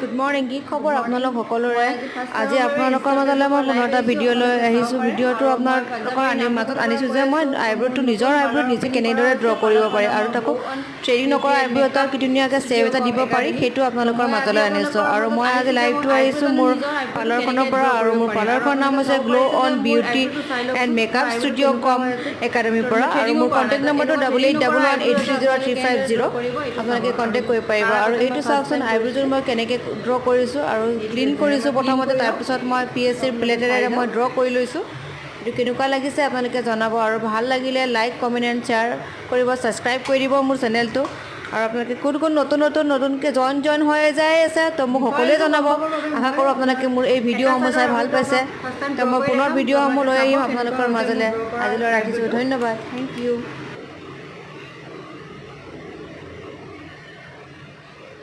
good morning কি খবৰ আপোনালোক সকলোৰে আজি আপোনালোকৰ মাজলৈ মই পুনৰ এটা ভিডিঅ' লৈ আহিছোঁ ভিডিঅ'টো আপোনালোকৰ মাজত আনিছোঁ যে মই আইব্ৰ'টো নিজৰ আইব্ৰ'ত নিজে কেনেদৰে ড্ৰ কৰিব পাৰি আৰু তাকো থ্ৰেডিং নকৰা আইব্ৰ' এটা কি ধুনীয়াকৈ চেভ এটা দিব পাৰি সেইটো আপোনালোকৰ মাজলৈ আনিছোঁ আৰু মই আজি লাইভটো আহিছোঁ মোৰ পাৰ্লাৰখনৰ পৰা আৰু মোৰ পাৰ্লাৰখনৰ নাম হৈছে glow' on beauty and makeup studio' কম একাডেমীৰ পৰা আৰু মোৰ কণ্টেক্ট নম্বৰটো 8811830350 আপোনালোকে কণ্টেক্ট কৰিব পাৰিব আৰু এইটো চাওকচোন আইব্ৰ'যোৰ মই কেনেকৈ ড্ৰ কৰিছোঁ আৰু ক্লিন কৰিছোঁ প্ৰথমতে তাৰপিছত মই PSCৰ প্লেটেৰে মই ড্ৰ কৰি লৈছোঁ এইটো কেনেকুৱা লাগিছে আপোনালোকে জনাব আৰু ভাল লাগিলে লাইক কমেণ্ট এণ্ড শ্বেয়াৰ কৰিব ছাবস্ক্ৰাইব কৰি দিব মোৰ চেনেলটো আৰু আপোনালোকে কোন কোন নতুনকৈ জইন হৈ যাই আছে তো মোক সকলোৱে জনাব আশা কৰোঁ আপোনালোকে মোৰ এই ভিডিঅ'সমূহ চাই ভাল পাইছে তো মই পুনৰ ভিডিঅ'সমূহ লৈ আহিম আপোনালোকৰ মাজলৈ আজিলৈ ৰাখিছোঁ ধন্যবাদ থেংক ইউ